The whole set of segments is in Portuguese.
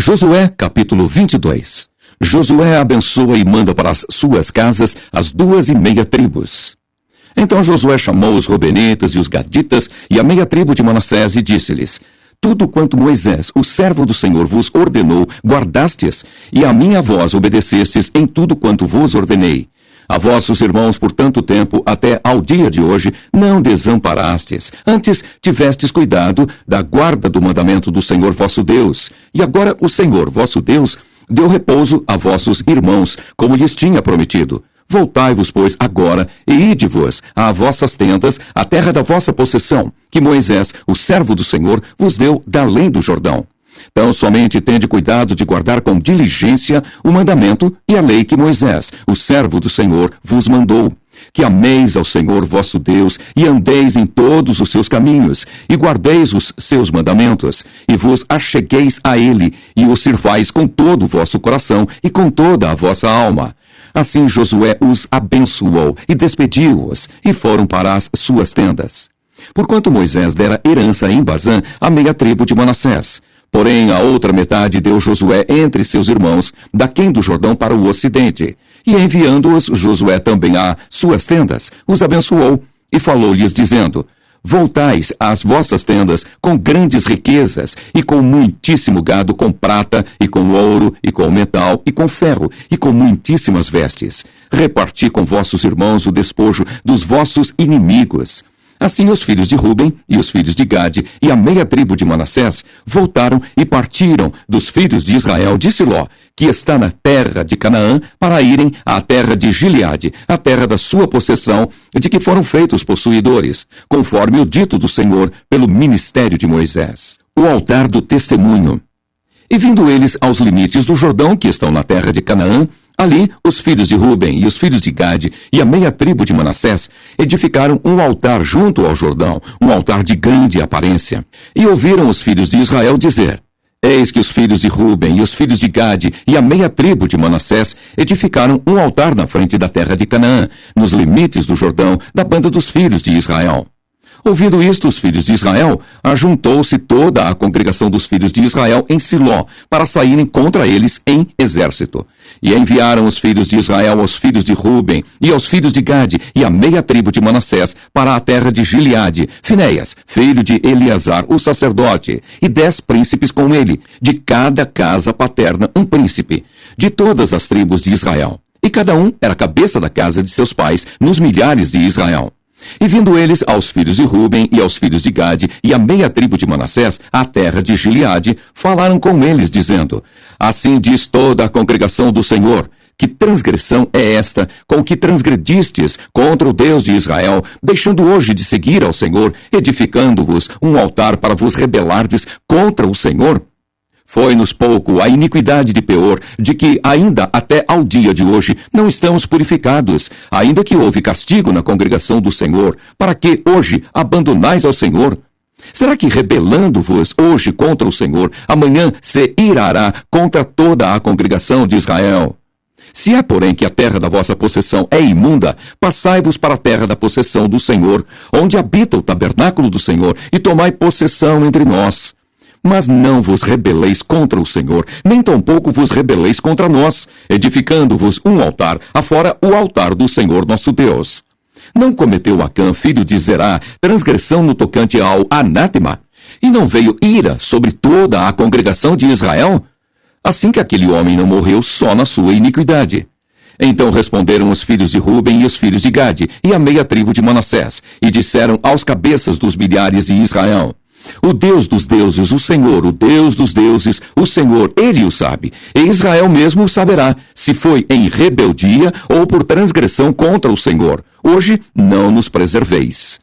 Josué, capítulo 22. Josué abençoa e manda para as suas casas as 2,5 tribos. Então Josué chamou os Rubenitas e os Gaditas e a meia tribo de Manassés e disse-lhes: Tudo quanto Moisés, o servo do Senhor, vos ordenou, guardastes, e a minha voz obedecestes em tudo quanto vos ordenei. A vossos irmãos por tanto tempo, até ao dia de hoje, não desamparastes. Antes tivestes cuidado da guarda do mandamento do Senhor vosso Deus. E agora o Senhor vosso Deus deu repouso a vossos irmãos, como lhes tinha prometido. Voltai-vos, pois, agora, e ide-vos a vossas tendas, a terra da vossa possessão, que Moisés, o servo do Senhor, vos deu da além do Jordão. Então somente tende cuidado de guardar com diligência o mandamento e a lei que Moisés, o servo do Senhor, vos mandou. Que ameis ao Senhor vosso Deus, e andeis em todos os seus caminhos, e guardeis os seus mandamentos, e vos achegueis a ele, e o sirvais com todo o vosso coração e com toda a vossa alma. Assim Josué os abençoou e despediu-os, e foram para as suas tendas. Porquanto Moisés dera herança em Bazã à meia tribo de Manassés. Porém, a outra metade deu Josué entre seus irmãos, daquém do Jordão para o ocidente. E enviando-os Josué também a suas tendas, os abençoou, e falou-lhes dizendo: Voltais às vossas tendas com grandes riquezas, e com muitíssimo gado, com prata, e com ouro, e com metal, e com ferro, e com muitíssimas vestes. Reparti com vossos irmãos o despojo dos vossos inimigos. Assim os filhos de Ruben e os filhos de Gade e a meia tribo de Manassés voltaram e partiram dos filhos de Israel de Siló, que está na terra de Canaã, para irem à terra de Gileade, a terra da sua possessão, de que foram feitos possuidores, conforme o dito do Senhor pelo ministério de Moisés. O altar do testemunho. E vindo eles aos limites do Jordão, que estão na terra de Canaã, ali os filhos de Ruben e os filhos de Gade e a meia tribo de Manassés edificaram um altar junto ao Jordão, um altar de grande aparência. E ouviram os filhos de Israel dizer: Eis que os filhos de Ruben e os filhos de Gade e a meia tribo de Manassés edificaram um altar na frente da terra de Canaã, nos limites do Jordão, da banda dos filhos de Israel. Ouvindo isto, os filhos de Israel, ajuntou-se toda a congregação dos filhos de Israel em Siló, para saírem contra eles em exército. E enviaram os filhos de Israel aos filhos de Ruben e aos filhos de Gade e a meia tribo de Manassés para a terra de Gileade, Finéias, filho de Eleazar, o sacerdote, e 10 príncipes com ele, de cada casa paterna um príncipe, de todas as tribos de Israel. E cada um era cabeça da casa de seus pais, nos milhares de Israel. E vindo eles aos filhos de Ruben e aos filhos de Gade e a meia tribo de Manassés, à terra de Gileade, falaram com eles, dizendo: Assim diz toda a congregação do Senhor, que transgressão é esta, com que transgredistes contra o Deus de Israel, deixando hoje de seguir ao Senhor, edificando-vos um altar para vos rebelardes contra o Senhor? Foi-nos pouco a iniquidade de Peor, de que ainda até ao dia de hoje não estamos purificados, ainda que houve castigo na congregação do Senhor, para que hoje abandonais ao Senhor? Será que rebelando-vos hoje contra o Senhor, amanhã se irará contra toda a congregação de Israel? Se é, porém, que a terra da vossa possessão é imunda, passai-vos para a terra da possessão do Senhor, onde habita o tabernáculo do Senhor, e tomai possessão entre nós. Mas não vos rebeleis contra o Senhor, nem tampouco vos rebeleis contra nós, edificando-vos um altar, afora o altar do Senhor nosso Deus. Não cometeu Acã, filho de Zerá, transgressão no tocante ao anátema? E não veio ira sobre toda a congregação de Israel? Assim que aquele homem não morreu só na sua iniquidade. Então responderam os filhos de Ruben e os filhos de Gade, e a meia tribo de Manassés, e disseram aos cabeças dos milhares de Israel: O Deus dos deuses, o Senhor, o Deus dos deuses, o Senhor, Ele o sabe. E Israel mesmo o saberá, se foi em rebeldia ou por transgressão contra o Senhor. Hoje não nos preserveis.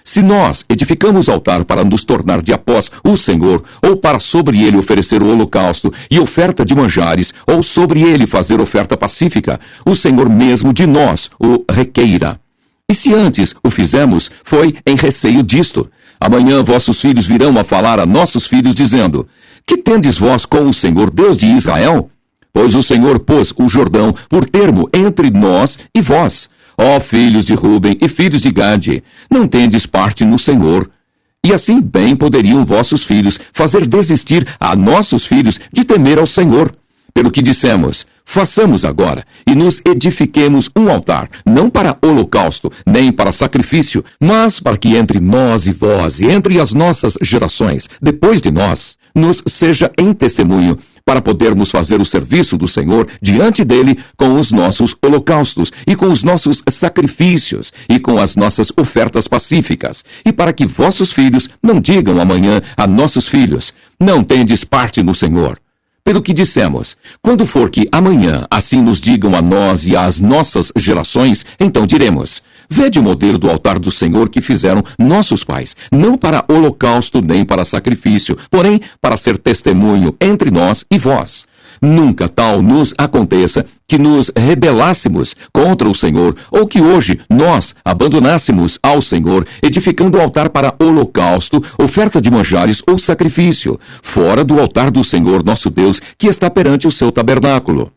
Se nós edificamos altar para nos tornar de após o Senhor, ou para sobre ele oferecer o holocausto e oferta de manjares, ou sobre ele fazer oferta pacífica, o Senhor mesmo de nós o requeira. E se antes o fizemos, foi em receio disto. Amanhã vossos filhos virão a falar a nossos filhos, dizendo: Que tendes vós com o Senhor, Deus de Israel? Pois o Senhor pôs o Jordão por termo entre nós e vós. Ó filhos de Ruben e filhos de Gade, não tendes parte no Senhor. E assim bem poderiam vossos filhos fazer desistir a nossos filhos de temer ao Senhor. Pelo que dissemos, façamos agora e nos edifiquemos um altar, não para holocausto, nem para sacrifício, mas para que entre nós e vós, e entre as nossas gerações, depois de nós, nos seja em testemunho, para podermos fazer o serviço do Senhor diante dele com os nossos holocaustos, e com os nossos sacrifícios, e com as nossas ofertas pacíficas, e para que vossos filhos não digam amanhã a nossos filhos, não tendes parte no Senhor. Pelo que dissemos, quando for que amanhã assim nos digam a nós e às nossas gerações, então diremos, vede o modelo do altar do Senhor que fizeram nossos pais, não para holocausto nem para sacrifício, porém para ser testemunho entre nós e vós. Nunca tal nos aconteça que nos rebelássemos contra o Senhor, ou que hoje nós abandonássemos ao Senhor, edificando o altar para holocausto, oferta de manjares ou sacrifício, fora do altar do Senhor nosso Deus, que está perante o seu tabernáculo.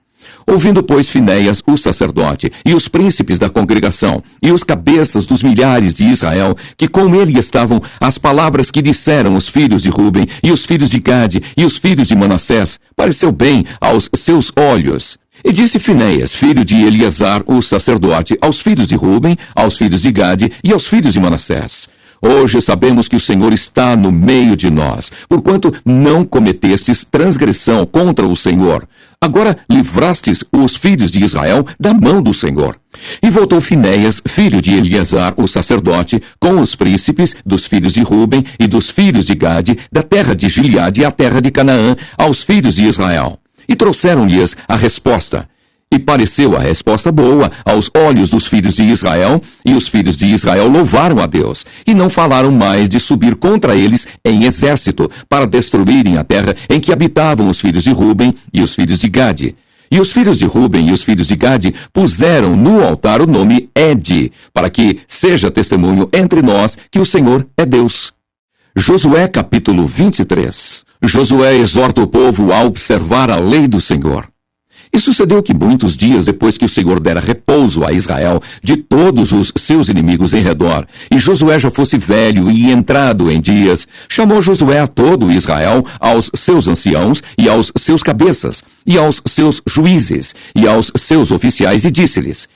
Ouvindo, pois, Finéias, o sacerdote, e os príncipes da congregação, e os cabeças dos milhares de Israel, que com ele estavam, as palavras que disseram os filhos de Ruben, e os filhos de Gade, e os filhos de Manassés, pareceu bem aos seus olhos. E disse Finéias, filho de Eleazar, o sacerdote, aos filhos de Ruben, aos filhos de Gade e aos filhos de Manassés: hoje sabemos que o Senhor está no meio de nós, porquanto não cometestes transgressão contra o Senhor. Agora livrastes os filhos de Israel da mão do Senhor. E voltou Finéias, filho de Eleazar, o sacerdote, com os príncipes dos filhos de Ruben e dos filhos de Gade, da terra de Gileade e a terra de Canaã, aos filhos de Israel. E trouxeram-lhes a resposta. E pareceu a resposta boa aos olhos dos filhos de Israel, e os filhos de Israel louvaram a Deus, e não falaram mais de subir contra eles em exército, para destruírem a terra em que habitavam os filhos de Ruben e os filhos de Gade. E os filhos de Ruben e os filhos de Gade puseram no altar o nome Ede, para que seja testemunho entre nós que o Senhor é Deus. Josué capítulo 23. Josué exorta o povo a observar a lei do Senhor. E sucedeu que muitos dias depois que o Senhor dera repouso a Israel de todos os seus inimigos em redor, e Josué já fosse velho e entrado em dias, chamou Josué a todo Israel, aos seus anciãos e aos seus cabeças, e aos seus juízes, e aos seus oficiais, e disse-lhes: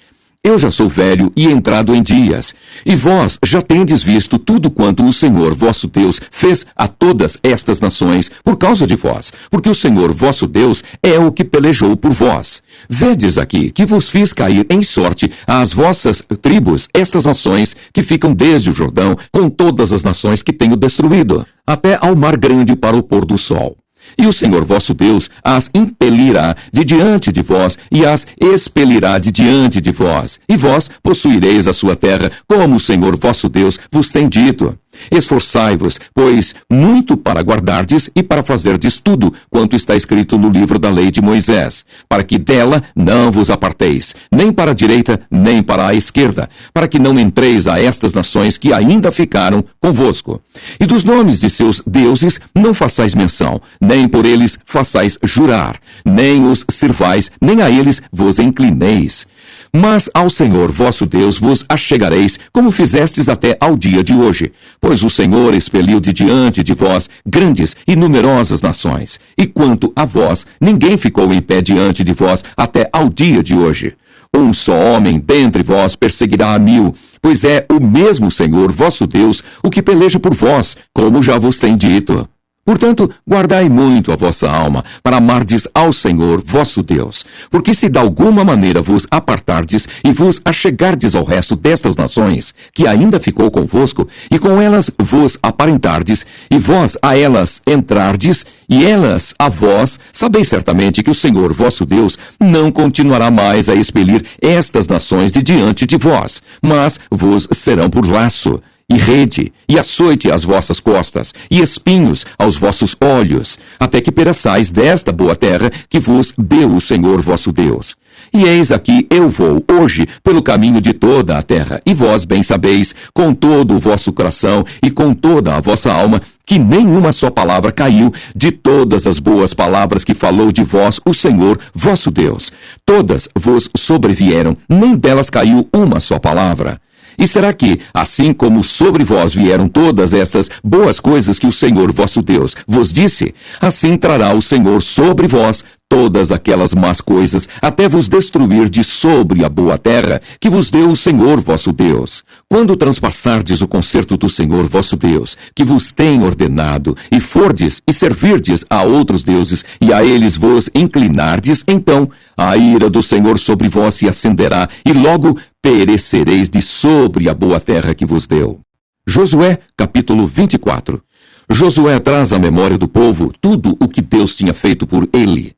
eu já sou velho e entrado em dias, e vós já tendes visto tudo quanto o Senhor vosso Deus fez a todas estas nações por causa de vós, porque o Senhor vosso Deus é o que pelejou por vós. Vedes aqui que vos fiz cair em sorte às vossas tribos estas nações que ficam desde o Jordão, com todas as nações que tenho destruído, até ao mar grande para o pôr do sol. E o Senhor vosso Deus as impelirá de diante de vós, e as expelirá de diante de vós, e vós possuireis a sua terra, como o Senhor vosso Deus vos tem dito. Esforçai-vos, pois, muito para guardardes e para fazerdes tudo quanto está escrito no livro da lei de Moisés, para que dela não vos aparteis, nem para a direita, nem para a esquerda, para que não entreis a estas nações que ainda ficaram convosco. E dos nomes de seus deuses não façais menção, nem por eles façais jurar, nem os sirvais, nem a eles vos inclineis. Mas ao Senhor vosso Deus vos achegareis, como fizestes até ao dia de hoje, pois o Senhor expeliu de diante de vós grandes e numerosas nações, e quanto a vós, ninguém ficou em pé diante de vós até ao dia de hoje. Um só homem dentre vós perseguirá a 1000, pois é o mesmo Senhor vosso Deus o que peleja por vós, como já vos tem dito. Portanto, guardai muito a vossa alma, para amardes ao Senhor vosso Deus. Porque se de alguma maneira vos apartardes e vos achegardes ao resto destas nações, que ainda ficou convosco, e com elas vos aparentardes, e vós a elas entrardes, e elas a vós, sabeis certamente que o Senhor vosso Deus não continuará mais a expelir estas nações de diante de vós, mas vos serão por laço, e rede, e açoite às vossas costas, e espinhos aos vossos olhos, até que pereçais desta boa terra que vos deu o Senhor vosso Deus. E eis aqui eu vou hoje pelo caminho de toda a terra, e vós bem sabeis, com todo o vosso coração e com toda a vossa alma, que nenhuma só palavra caiu de todas as boas palavras que falou de vós o Senhor vosso Deus. Todas vos sobrevieram, nem delas caiu uma só palavra. E será que, assim como sobre vós vieram todas essas boas coisas que o Senhor vosso Deus vos disse, assim trará o Senhor sobre vós todas aquelas más coisas, até vos destruir de sobre a boa terra que vos deu o Senhor vosso Deus. Quando transpassardes o concerto do Senhor vosso Deus, que vos tem ordenado, e fordes e servirdes a outros deuses, e a eles vos inclinardes, então a ira do Senhor sobre vós se acenderá, e logo perecereis de sobre a boa terra que vos deu. Josué, capítulo 24. Josué traz à memória do povo tudo o que Deus tinha feito por ele.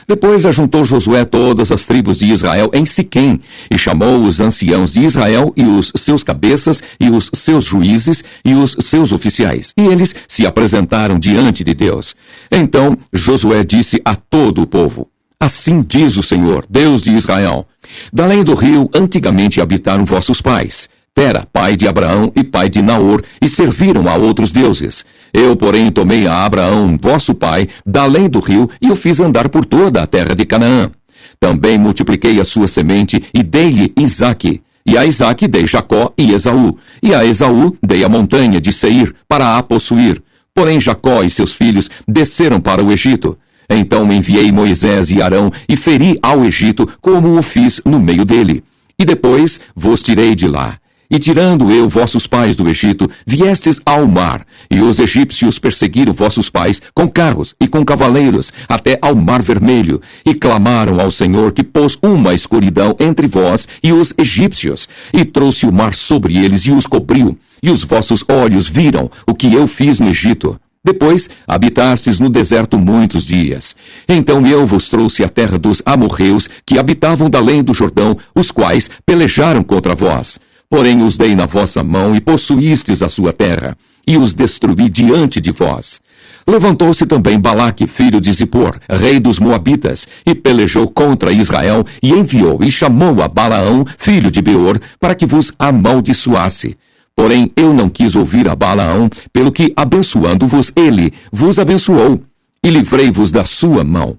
Depois ajuntou Josué todas as tribos de Israel em Siquém, e chamou os anciãos de Israel, e os seus cabeças, e os seus juízes, e os seus oficiais. E eles se apresentaram diante de Deus. Então Josué disse a todo o povo: Assim diz o Senhor, Deus de Israel: Da além do rio antigamente habitaram vossos pais, Tera, pai de Abraão e pai de Naor, e serviram a outros deuses. Eu, porém, tomei a Abraão, vosso pai, da além do rio, e o fiz andar por toda a terra de Canaã. Também multipliquei a sua semente, e dei-lhe Isaque. E a Isaque dei Jacó e Esaú. E a Esaú dei a montanha de Seir, para a possuir. Porém Jacó e seus filhos desceram para o Egito. Então enviei Moisés e Arão, e feri ao Egito, como o fiz no meio dele. E depois vos tirei de lá. E tirando eu vossos pais do Egito, viestes ao mar, e os egípcios perseguiram vossos pais com carros e com cavaleiros, até ao mar vermelho, e clamaram ao Senhor, que pôs uma escuridão entre vós e os egípcios, e trouxe o mar sobre eles e os cobriu, e os vossos olhos viram o que eu fiz no Egito. Depois habitastes no deserto muitos dias. Então eu vos trouxe a terra dos amorreus, que habitavam da além do Jordão, os quais pelejaram contra vós. Porém os dei na vossa mão, e possuístes a sua terra, e os destruí diante de vós. Levantou-se também Balaque, filho de Zippor, rei dos Moabitas, e pelejou contra Israel, e enviou e chamou a Balaão, filho de Beor, para que vos amaldiçoasse. Porém eu não quis ouvir a Balaão, pelo que, abençoando-vos ele, vos abençoou, e livrei-vos da sua mão.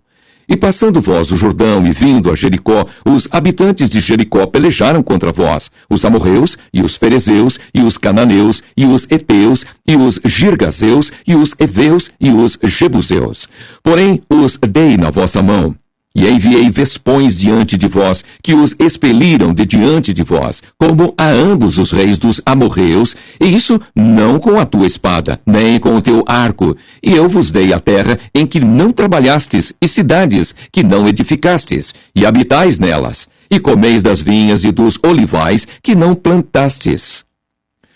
E passando vós o Jordão e vindo a Jericó, os habitantes de Jericó pelejaram contra vós, os amorreus, e os ferezeus, e os cananeus, e os heteus, e os girgazeus, e os heveus, e os jebuseus. Porém os dei na vossa mão. E enviei vespões diante de vós, que os expeliram de diante de vós, como a ambos os reis dos amorreus, e isso não com a tua espada, nem com o teu arco. E eu vos dei a terra em que não trabalhastes, e cidades que não edificastes, e habitais nelas, e comeis das vinhas e dos olivais que não plantastes.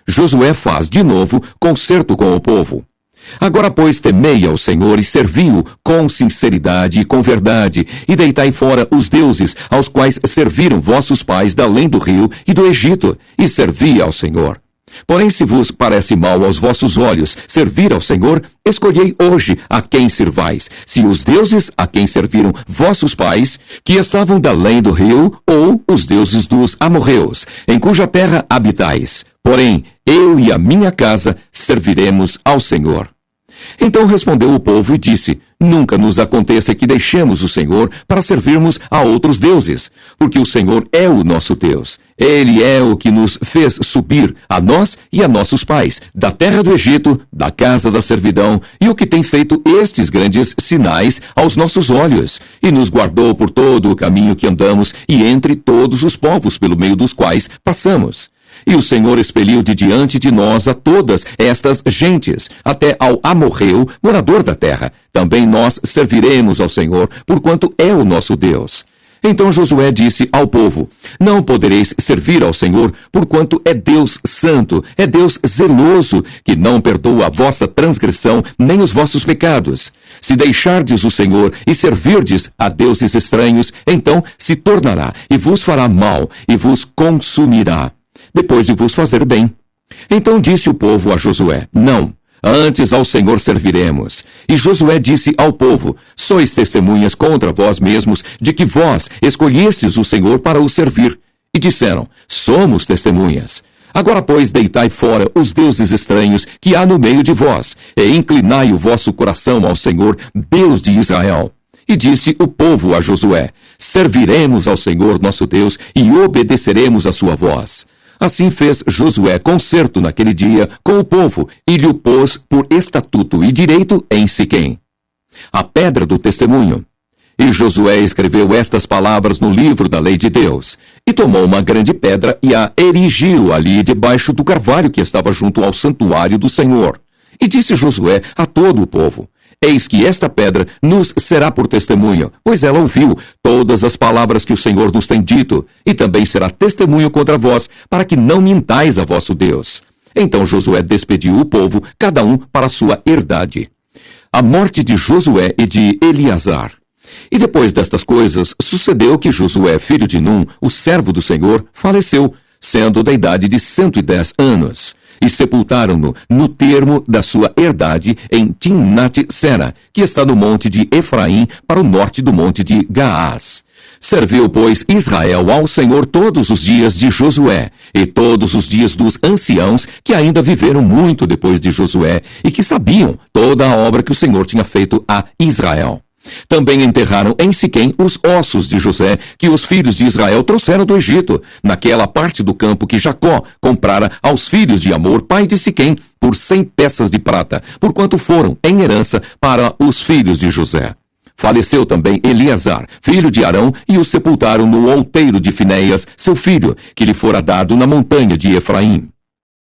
Josué faz de novo concerto com o povo. Agora, pois, temei ao Senhor e servi-o com sinceridade e com verdade, e deitai fora os deuses aos quais serviram vossos pais da além do rio e do Egito, e servi ao Senhor. Porém, se vos parece mal aos vossos olhos servir ao Senhor, escolhei hoje a quem servais, se os deuses a quem serviram vossos pais, que estavam da além do rio, ou os deuses dos amorreus, em cuja terra habitais. Porém, eu e a minha casa serviremos ao Senhor. Então respondeu o povo e disse: Nunca nos aconteça que deixemos o Senhor para servirmos a outros deuses, porque o Senhor é o nosso Deus. Ele é o que nos fez subir, a nós e a nossos pais, da terra do Egito, da casa da servidão, e o que tem feito estes grandes sinais aos nossos olhos, e nos guardou por todo o caminho que andamos e entre todos os povos pelo meio dos quais passamos. E o Senhor expeliu de diante de nós a todas estas gentes, até ao amorreu, morador da terra. Também nós serviremos ao Senhor, porquanto é o nosso Deus. Então Josué disse ao povo: Não podereis servir ao Senhor, porquanto é Deus santo, é Deus zeloso, que não perdoa a vossa transgressão, nem os vossos pecados. Se deixardes o Senhor e servirdes a deuses estranhos, então se tornará e vos fará mal e vos consumirá, depois de vos fazer bem. Então disse o povo a Josué: Não, antes ao Senhor serviremos. E Josué disse ao povo: Sois testemunhas contra vós mesmos de que vós escolhestes o Senhor para o servir. E disseram: Somos testemunhas. Agora, pois, deitai fora os deuses estranhos que há no meio de vós, e inclinai o vosso coração ao Senhor, Deus de Israel. E disse o povo a Josué: Serviremos ao Senhor nosso Deus e obedeceremos a sua voz. Assim fez Josué concerto naquele dia com o povo e lhe o pôs por estatuto e direito em Siquém. A pedra do testemunho. E Josué escreveu estas palavras no livro da lei de Deus, e tomou uma grande pedra e a erigiu ali debaixo do carvalho que estava junto ao santuário do Senhor. E disse Josué a todo o povo: Eis que esta pedra nos será por testemunho, pois ela ouviu todas as palavras que o Senhor nos tem dito, e também será testemunho contra vós, para que não mintais a vosso Deus. Então Josué despediu o povo, cada um para a sua herdade. A morte de Josué e de Eleazar. E depois destas coisas, sucedeu que Josué, filho de Num, o servo do Senhor, faleceu, sendo da idade de 110 anos. E sepultaram-no no termo da sua herdade em Timnat-Sera, que está no monte de Efraim, para o norte do monte de Gaás. Serviu, pois, Israel ao Senhor todos os dias de Josué, e todos os dias dos anciãos que ainda viveram muito depois de Josué, e que sabiam toda a obra que o Senhor tinha feito a Israel. Também enterraram em Siquém os ossos de José, que os filhos de Israel trouxeram do Egito, naquela parte do campo que Jacó comprara aos filhos de Amor, pai de Siquém, por 100 peças de prata, porquanto foram em herança para os filhos de José. Faleceu também Eleazar, filho de Arão, e o sepultaram no outeiro de Finéias, seu filho, que lhe fora dado na montanha de Efraim.